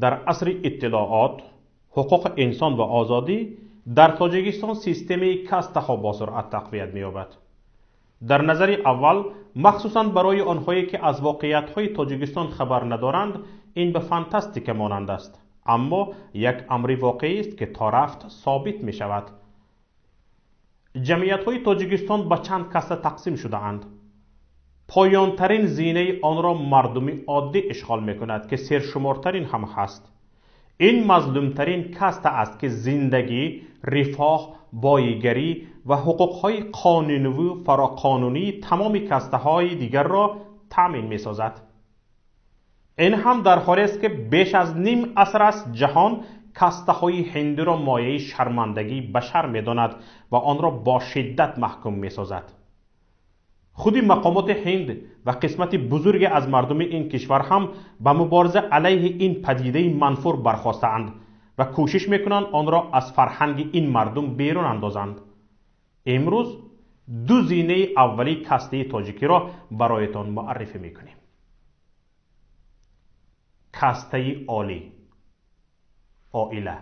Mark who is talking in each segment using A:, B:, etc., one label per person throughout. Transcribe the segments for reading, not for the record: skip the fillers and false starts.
A: در عصر اطلاعات، حقوق انسان و آزادی در تاجیکستان سیستم کاستها با سرعت تقویت می‌یابد. در نظر اول مخصوصاً برای آنهایی که از واقعیت‌های تاجیکستان خبر ندارند این به فانتاستیک مانند است، اما یک امر واقعی است که تا رفت ثابت می‌شود. جمعیت‌های تاجیکستان به چند کاسته تقسیم شده اند. پایان‌ترین زینه آن را مردم عادی اشغال می‌کند که سرشمارترین هم هست. این مظلومترین کاسته است که زندگی، رفاه، بایگری و حقوق‌های قانونی و فراقانونی تمام کاسته‌های دیگر را تامین می‌سازد. این هم در حالی است که بیش از نیم عصر است جهان کاسته‌های هندی را مایه شرمندگی بشر می‌داند و آن را با شدت محکوم می‌سازد. خودی مقامات هند و قسمت بزرگی از مردم این کشور هم به مبارزه علیه این پدیده منفور برخاستند و کوشش میکنند آن را از فرهنگ این مردم بیرون اندازند. امروز دو زینه اولی کاسته تاجیکی را برایتان معرفی میکنیم. کاسته عالی، عائله.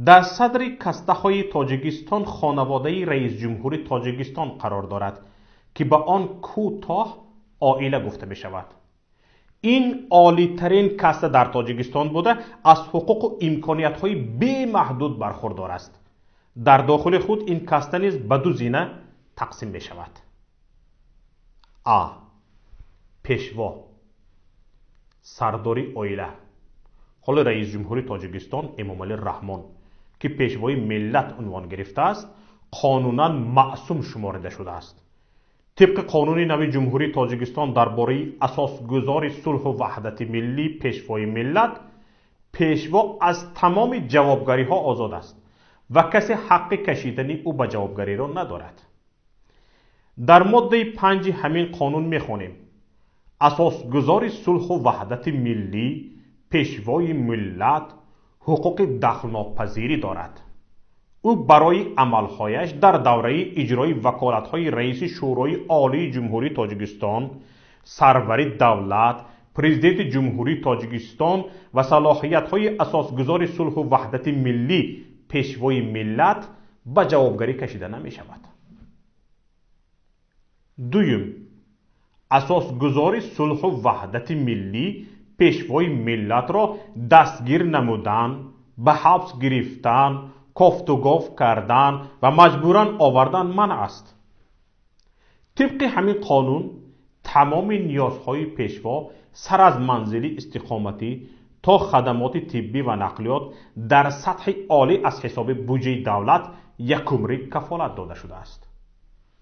A: در صدر کاسته های تاجیکستان خانواده رئیس جمهور تاجیکستان قرار دارد که به آن کوتاه عائله گفته می شود. این عالی ترین کاسته در تاجیکستان بوده از حقوق و امکانیت های بی محدود برخوردار است. در داخل خود این کاسته نیز به دو زینه تقسیم می شود. ا. پیشوا، سرداری عائله. حال رئیس جمهور تاجیکستان امامعلی رحمان که پیشوای ملت عنوان گرفته است قانونا معصوم شمارده شده است. طبق قانون نو جمهوری تاجیکستان درباره اساسگذار صلح و وحدت ملی پیشوای ملت، پیشوا از تمام جوابگری ها آزاد است و کسی حق کشیدن او به جوابگری را ندارد. در ماده 5 همین قانون میخوانیم اساسگذار صلح و وحدت ملی پیشوای ملت حقوق دخل‌ناپذیری دارد. او برای عملهایش در دوره اجرای وکالت‌های رئیس شورای عالی جمهوری تاجیکستان، سرور دولت، پرزیدنت جمهوری تاجیکستان و صلاحیت‌های اساسگذار صلح و وحدت ملی پیشوای ملت به جوابگری کشیده نمی‌شود. دوم، اساسگذار صلح و وحدت ملی پیشوای ملت را دستگیر نمودن، به حبس گرفتن، کافت و گاف کردن و مجبوراً آوردن منع است. طبق همین قانون تمام نیازهای پیشوا سر از منزل استقامتی تا خدمات طبی و نقلیات در سطح عالی از حساب بودجه دولت یکمری کفالت داده شده است.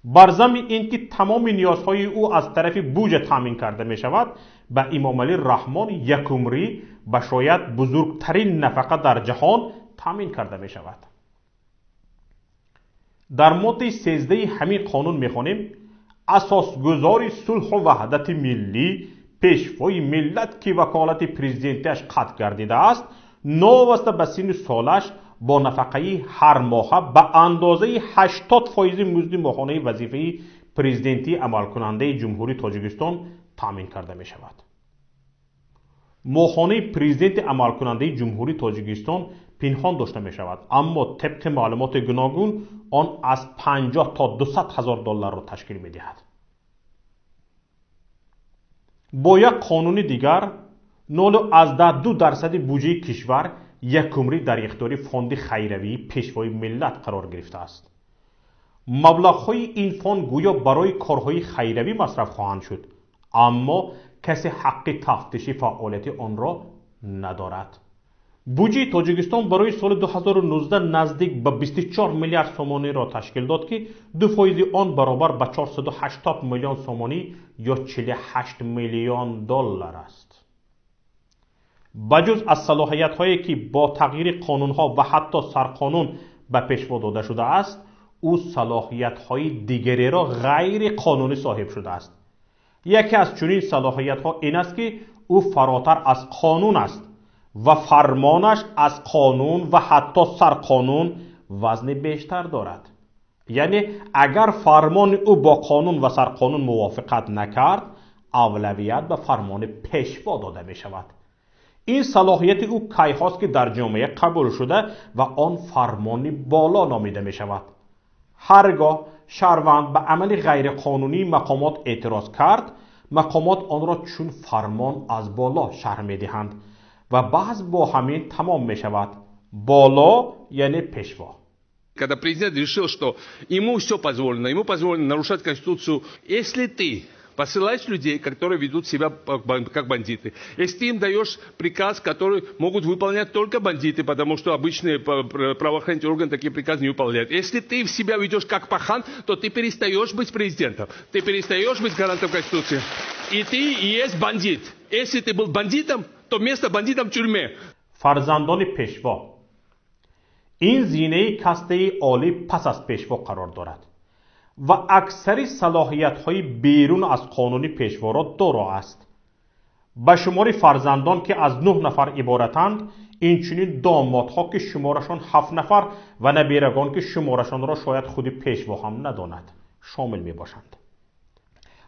A: بر ضمن اینکه تمام نیازهای او از طرف بودجه تامین کرده می شود، به امامعلی رحمان یکمری به شاید بزرگترین نفقه در جهان تامین کرده می شود. در ماده 13 همین قانون می خوانیم اساسگذار صلح و وحدت ملی پیشوای ملت که وکالت پرزیدنتش قطع گردیده است نواسته به سن سالش با نفقه هر ماه به اندازه 80% مزد ماهانه وظیفه پرزیدنتی عمل کننده جمهوری تاجیکستان تامین کرده می شود. ماهانه پرزیدنت عمل کننده جمهوری تاجیکستان پنهان داشته می شود، اما طبق معلومات گوناگون آن از 50 تا 200 هزار دلار را تشکیل می دهد. با یک قانون دیگر 0.2% بودجه کشور یکمری در اختیار فاند خیروی پیشوای ملت قرار گرفته است. مبلغ‌های این فاند گویا برای کارهای خیروی مصرف خواهند شد، اما کسی حق تفتیش فعالیت آن را ندارد. بودجه تاجیکستان برای سال 2019 نزدیک به 24 میلیارد سومانی را تشکیل داد که 2% آن برابر به 480 میلیون سومانی یا 48 میلیون دلار است. بجز از صلاحیت‌هایی که با تغییر قانون‌ها و حتی سرقانون به پیشوا داده شده است، او صلاحیت‌های دیگری را غیر قانونی صاحب شده است. یکی از چنین صلاحیت‌ها این است که او فراتر از قانون است و فرمانش از قانون و حتی سرقانون وزن بیشتر دارد. یعنی اگر فرمان او با قانون و سرقانون موافقت نکرد، اولویت به فرمان پیشوا داده می شود. این صلاحیت او کی هاست که در جامعه قبول شده و آن فرمان بالا نامیده می شود. هرگاه شهروند به عمل غیر قانونی مقامات اعتراض کرد، مقامات آن را چون فرمان از بالا شرح می دهند و بحث با همین تمام می شود. بالا یعنی پیشوا.
B: Когда президент решил, что ему все позволено, ему позволено нарушать Конституцию, если ты посылаешь людей, которые ведут себя как бандиты, если ты им даешь приказ, который могут выполнять только бандиты, потому что обычные правоохранительные органы такие приказы не выполняют. Если ты себя ведешь как пахан, то ты перестаешь быть президентом, ты перестаешь быть гарантом Конституции, и ты и есть бандит. Если ты был бандитом, то место бандитам в тюрьме.
A: فرزندان پیشوا. این زینه کاسته عالی پس از پیشوا قرار دارد و اکثر صلاحیت‌های بیرون از قانون پیشوا را دارا است. به شمار فرزندان که از 9 نفر عبارتند، اینچنین دامادها که شمارشان 7 نفر و نبیرگان که شمارشان را شاید خود پیشوا هم نداند شامل می باشند.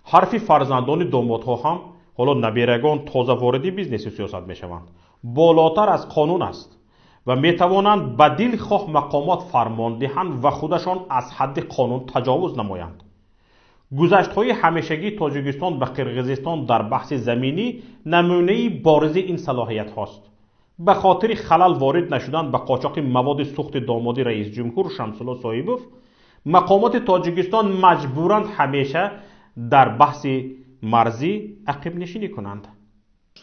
A: حرف فرزندان دامادها هم، حالا نبیرگان تازه وارد بیزنس سیاست می شوند، بالاتر از قانون است و می توانند به دلخواه مقامات فرمان دهند و خودشان از حد قانون تجاوز نمایند. گذشت‌های همیشگی تاجیکستان به قرقیزستان در بحث زمینی نمونه بارز این صلاحیت هاست. به خاطر خلل وارد نشدن به قاچاق مواد سوخت داماد رئیس جمهور شمس‌الله صاحبوف، مقامات تاجیکستان مجبورند همیشه در بحث مرزی عقب نشینی کنند.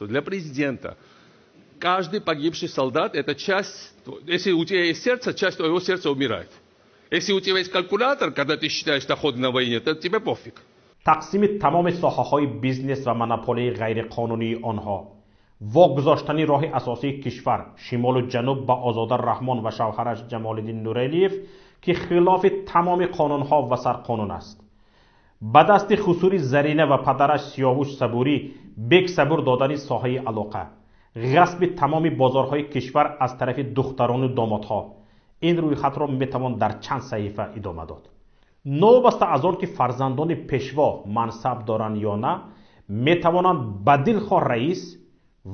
B: Для президента каждый погибший солдат – это часть, если у тебя есть сердце, часть твоего сердца умирает. Если у тебя есть калькулятор, когда ты считаешь доходы на войне, то тебе пофиг.
A: تقسیم تمام ساحه‌های بیزنس و مناپولی غیر قانونی آنها، واگذاشتن راه اساسی کشور شمال و جنوب به آزاده رحمان و شوهرش جمال الدین نوریلیف که خلاف تمام قانونها و سرقانون است. به دست خسوری زرینه و پدرش سیاوش صبوری بیگ صبور دادن ساحه علاقه، غصب تمام بازارهای کشور از طرف دختران و دامادها. این روی خط را میتوان در چند صحیفه ادامه داد. نوبسته از آن که فرزندان پیشوا منصب دارند یا نه، میتوانند به دلخواه رئیس،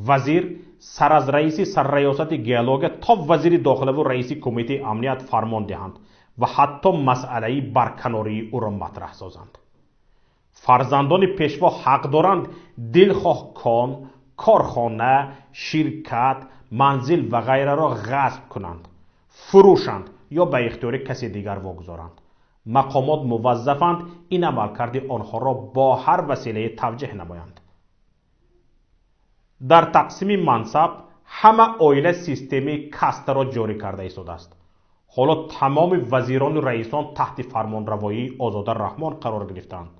A: وزیر، سر از رئیس سرریاست گیالوگ تا وزیر داخله و رئیس کمیته امنیت فرمان دهند و حتی مسئله برکناری او را مطرح سازند. فرزندان پیشوا حق دارند دلخواه کان، کارخانه، شرکت، منزل و غیره را غصب کنند، فروشند یا به اختیار کسی دیگر واگذارند. مقامات موظفند این عملکرد آنها را با هر وسیله توجیه نمایند. در تقسیم منصب همه عائله سیستم کاسته را جاری کرده ایستاده است. حالا تمام وزیران و رئیسان تحت فرمانروایی آزاده رحمان قرار گرفتند.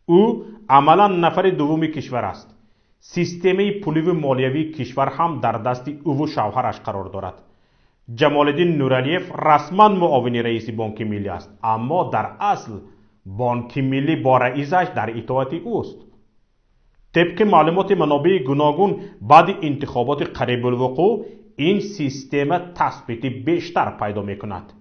A: او عملا نفر دوم کشور است. سیستم پولی و مالیوی کشور هم در دست او و شوهرش قرار دارد. جمال الدین نوریلیف رسما معاون رئیس بانک ملی است، اما در اصل بانک ملی با رئیسش در اطاعت اوست. طبق معلومات منابع گوناگون بعد انتخابات قریب الوقوع این سیستم تثبیت بیشتر پیدا می کند.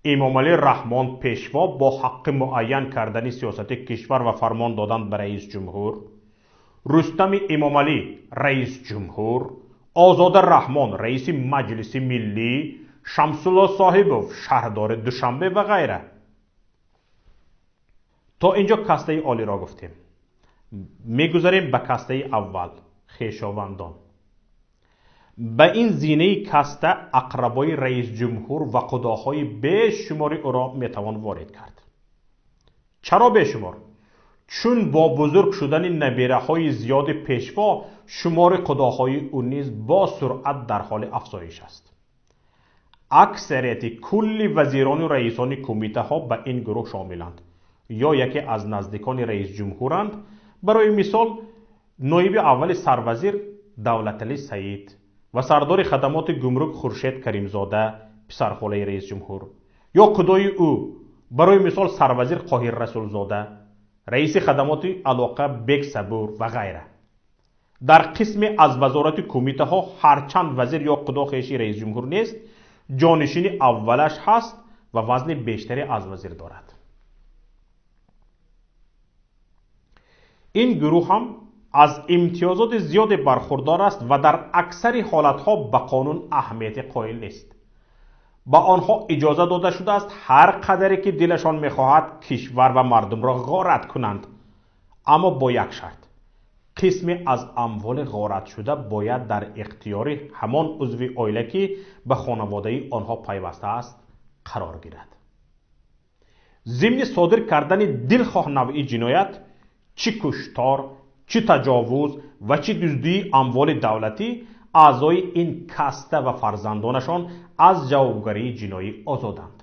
A: امام علی رحمان پیشوا با حق معین کردن سیاست کشور و فرمان دادن به رئیس جمهور، رستم امام علی رئیس جمهور، آزاده رحمان رئیس مجلس ملی، شمس‌الله صاحبوف شهردار دوشنبه و غیره. تا اینجا کاسته عالی را گفتیم. میگذاریم به کاسته اول، خویشاوندان. به این زینه کاسته اقربای رئیس جمهور و قضاهای بیشماری او را میتوان وارد کرد. چرا بیشمار؟ چون با بزرگ شدن نبیره های زیاد پیشوا شمار قضاهای او نیز با سرعت در حال افزایش است. اکثریت کل وزیران و رئیسان کمیته ها به این گروه شاملند یا یکی از نزدیکان رئیس جمهورند. برای مثال نایب اول سروزیر دولتعلی سعید و سردار خدمات گمرک خورشید کریمزاده پسرخاله رئیس جمهور، یا قضای او برای مثال سروزیر قاهر رسولزاده، رئیس خدمات علاقه بیگ صبور و غیره. در قسم از وزارت کمیته ها هرچند وزیر یا قضا خویشی رئیس جمهور نیست، جانشین اولش هست و وزن بیشتری از وزیر دارد. این گروه هم از امتیازات زیاد برخوردار است و در اکثر حالتها به قانون اهمیت قائل نیست. با آنها اجازه داده شده است هر قدری که دلشان میخواهد کشور و مردم را غارت کنند، اما با یک شرط: قسمی از اموال غارت شده باید در اختیار همان عضو عائله که به خانواده آنها پیوسته است قرار گیرد. ضمن صادر کردن دلخواه نوعی جنایت، چه کشتار، چه تجاوز و چه دزدی اموال دولتی، اعضای این کاسته و فرزندانشان از جوابگری جنایی آزادند.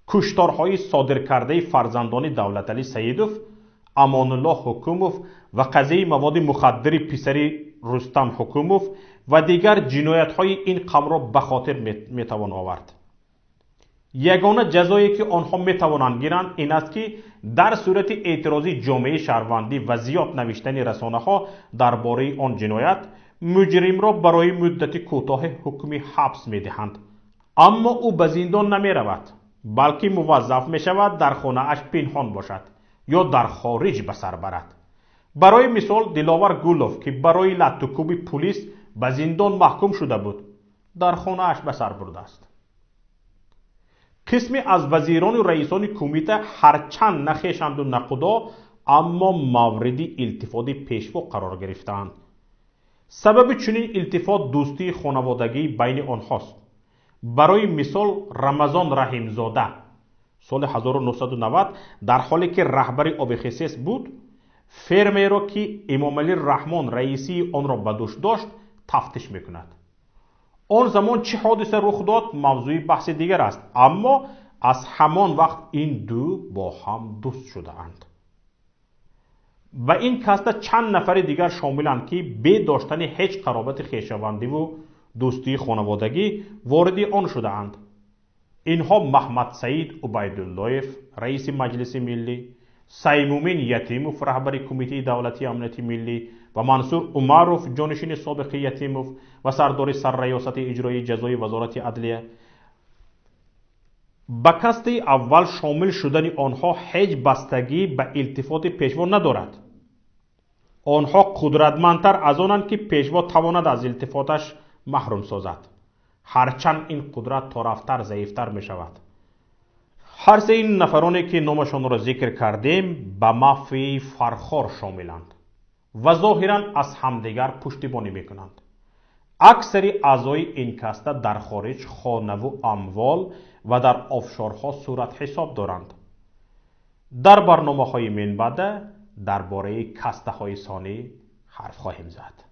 A: کشتارهای صادر کرده فرزندان دولتعلی سیدوف، امان الله حکوموف و قضیه مواد مخدر پسر رستم حکوموف و دیگر جنایت‌های این قوم را به خاطر میتوان آورد. یگانه جزایی که آنها میتوانند گیرند این است که در صورت اعتراضی جامعه شهروندی و زیاد نوشتن رسانه‌ها درباره آن جنایت، مجرم را برای مدت کوتاه حکم حبس میدهند، اما او به زندان نمیرود، بلکه موظف میشود در خانه اش پنهان باشد یا در خارج به سر برد. برای مثال دلاور گولوف که برای لطوکوب پلیس به زندان محکوم شده بود، در خانه اش به سر برده است. قسمی از وزیران و رئیسان کمیته هرچند نخیشند و نخدا، اما مورد التفات پیشوا قرار گرفتند. سبب چنین التفات دوستی خانوادگی بین آنهاست. برای مثال رمضان رحیمزاده سال 1990 در حالی که رهبر آبخیسیس بود، فرمی را که امام علی رحمان رئیسی آن را به دوش داشت تفتیش میکند. آن زمان چه حادثه رخ داد موضوع بحث دیگر است، اما از همان وقت این دو با هم دوست شده اند. و این کاسته چند نفر دیگر شاملند که بی داشتن هیچ قرابت خویشاوندی و دوستی خانوادگی وارد آن شده اند. اینها محمد سعید عبیداللهیف رئیس مجلس ملی، سیمومین یتیموف رهبر کمیته دولتی امنیت ملی و منصور عمروف جانشین سابق یتیموف و سردار سرریاست اجرایی جزای وزارت عدلیه. به کاسته اول شامل شدن آنها هیچ بستگی به التفات پیشوا ندارد. آنها قدرتمندتر از آنند که پیشوا تواند از التفاتش محروم سازد، هرچند این قدرت تا رفتر ضعیفتر می شود. هر سه این نفرانی که نامشان را ذکر کردیم به مافیای فرخار شاملند و ظاهرا از همدیگر پشتیبانی می کنند. اکثر اعضای این کاسته در خارج خانه و اموال و در آفشارها صورت حساب دارند. در برنامه‌های من بعد درباره کاسته های ثانی حرف خواهیم زد.